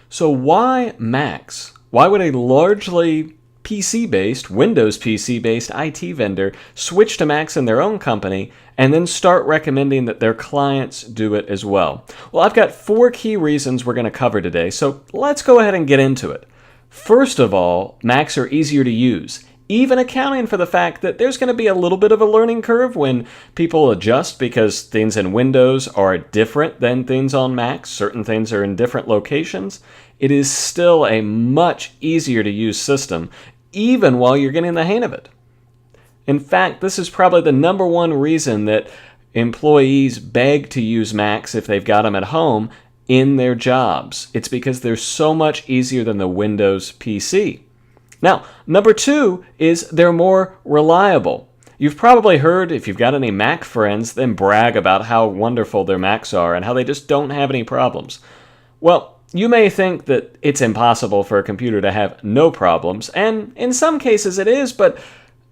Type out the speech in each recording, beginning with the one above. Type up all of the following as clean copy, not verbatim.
So why Macs? Why would a largely PC-based, Windows PC-based IT vendor switch to Macs in their own company and then start recommending that their clients do it as well? Well, I've got 4 key reasons we're going to cover today, so let's go ahead and get into it. First of all, Macs are easier to use, even accounting for the fact that there's going to be a little bit of a learning curve when people adjust because things in Windows are different than things on Macs. Certain things are in different locations. It is still a much easier to use system, even while you're getting the hang of it. In fact, this is probably the number one reason that employees beg to use Macs if they've got them at home in their jobs. It's because they're so much easier than the Windows PC. Now, number 2 is they're more reliable. You've probably heard, if you've got any Mac friends, them brag about how wonderful their Macs are and how they just don't have any problems. Well, you may think that it's impossible for a computer to have no problems, and in some cases it is, but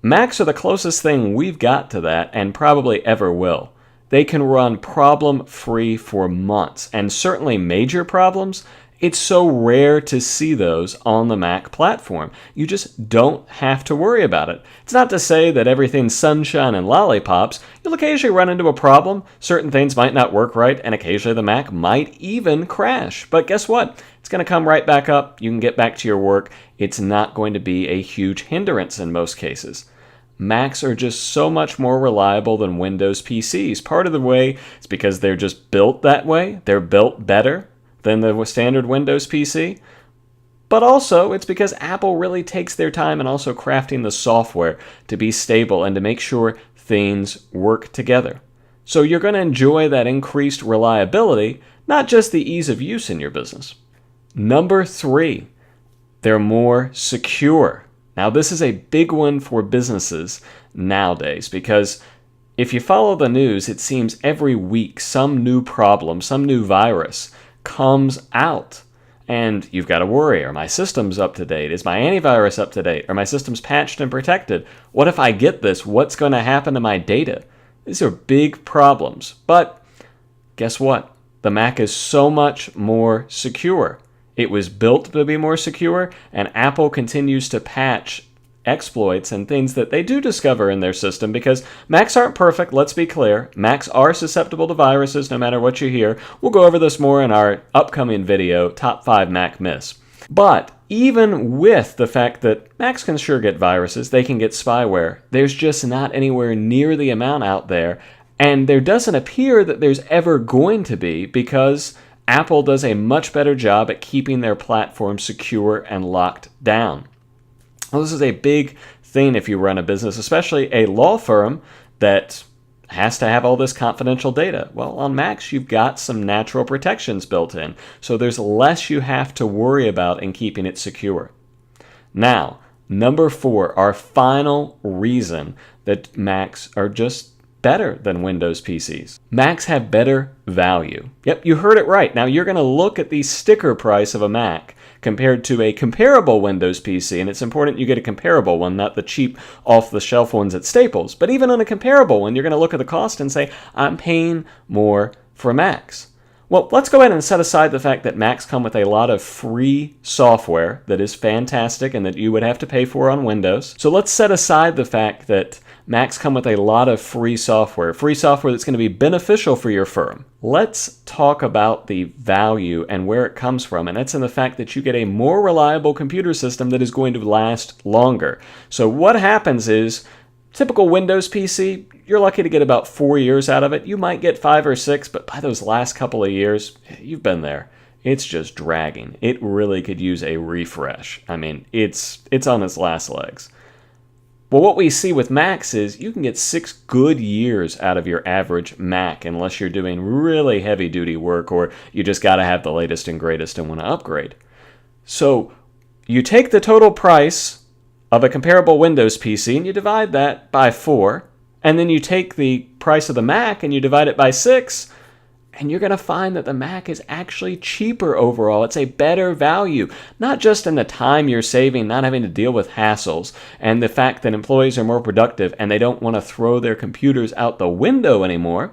Macs are the closest thing we've got to that and probably ever will. They can run problem-free for months, and certainly major problems, it's so rare to see those on the Mac platform. You just don't have to worry about it. It's not to say that everything's sunshine and lollipops. You'll occasionally run into a problem. Certain things might not work right, and occasionally the Mac might even crash. But guess what? It's going to come right back up. You can get back to your work. It's not going to be a huge hindrance in most cases. Macs are just so much more reliable than Windows PCs. Part of the way is because they're just built that way. They're built better than the standard Windows PC, but also it's because Apple really takes their time in also crafting the software to be stable and to make sure things work together. So you're going to enjoy that increased reliability, not just the ease of use in your business. Number 3, they're more secure. Now this is a big one for businesses nowadays because if you follow the news, it seems every week some new problem, some new virus comes out, and you've got to worry, are my systems up to date? Is my antivirus up to date? Are my systems patched and protected? What if I get this? What's going to happen to my data? These are big problems, but guess what? The Mac is so much more secure. It was built to be more secure, and Apple continues to patch exploits and things that they do discover in their system because Macs aren't perfect, let's be clear. Macs are susceptible to viruses no matter what you hear. We'll go over this more in our upcoming video, Top 5 Mac Myths. But even with the fact that Macs can sure get viruses, they can get spyware, there's just not anywhere near the amount out there, and there doesn't appear that there's ever going to be because Apple does a much better job at keeping their platform secure and locked down. Well, this is a big thing if you run a business, especially a law firm that has to have all this confidential data. Well, on Macs, you've got some natural protections built in, so there's less you have to worry about in keeping it secure. Now, number 4, our final reason that Macs are just better than Windows PCs. Macs have better value. Yep, you heard it right. Now, you're going to look at the sticker price of a Mac compared to a comparable Windows PC, and it's important you get a comparable one, not the cheap off-the-shelf ones at Staples. But even on a comparable one, you're going to look at the cost and say, I'm paying more for Macs. Well, let's go ahead and set aside the fact that Macs come with a lot of free software that is fantastic and that you would have to pay for on Windows. So let's set aside the fact that Macs come with a lot of free software that's going to be beneficial for your firm. Let's talk about the value and where it comes from, and that's in the fact that you get a more reliable computer system that is going to last longer. So what happens is, typical Windows PC, you're lucky to get about 4 years out of it. You might get 5 or 6, but by those last couple of years, you've been there. It's just dragging. It really could use a refresh. I mean, it's on its last legs. Well, what we see with Macs is you can get 6 good years out of your average Mac unless you're doing really heavy-duty work or you just got to have the latest and greatest and want to upgrade. So you take the total price of a comparable Windows PC and you divide that by 4, and then you take the price of the Mac and you divide it by 6, and you're going to find that the Mac is actually cheaper overall. It's a better value, not just in the time you're saving, not having to deal with hassles, and the fact that employees are more productive and they don't want to throw their computers out the window anymore,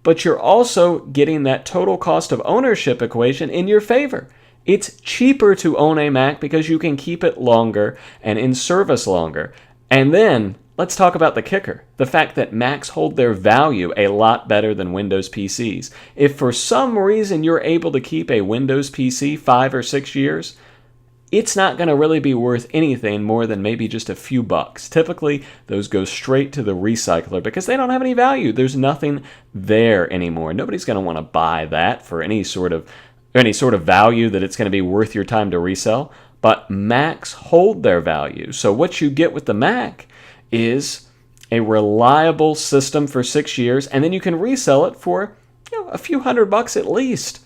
but you're also getting that total cost of ownership equation in your favor. It's cheaper to own a Mac because you can keep it longer and in service longer. And then let's talk about the kicker, the fact that Macs hold their value a lot better than Windows PCs. If for some reason you're able to keep a Windows PC 5 or 6 years, it's not going to really be worth anything more than maybe just a few bucks. Typically, those go straight to the recycler because they don't have any value. There's nothing there anymore. Nobody's going to want to buy that for any sort of value that it's going to be worth your time to resell. But Macs hold their value. So what you get with the Mac is a reliable system for 6 years, and then you can resell it for a few $100 at least.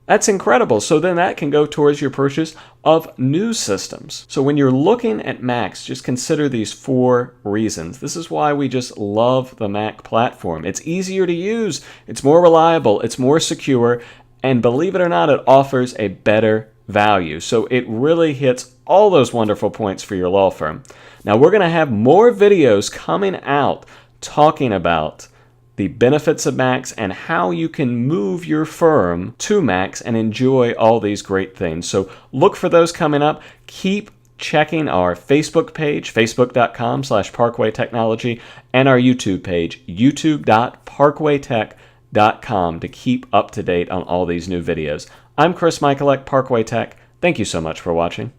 That's incredible. So then that can go towards your purchase of new systems. So when you're looking at Macs, just consider these 4 reasons. This is why we just love the Mac platform. It's easier to use, it's more reliable, it's more secure, and believe it or not, it offers a better value. So it really hits all those wonderful points for your law firm. Now we're going to have more videos coming out talking about the benefits of Macs and how you can move your firm to Macs and enjoy all these great things. So look for those coming up. Keep checking our Facebook page, facebook.com/Parkway Technology, and our YouTube page, youtube.parkwaytech.com, to keep up to date on all these new videos. I'm Chris Michalek, Parkway Tech. Thank you so much for watching.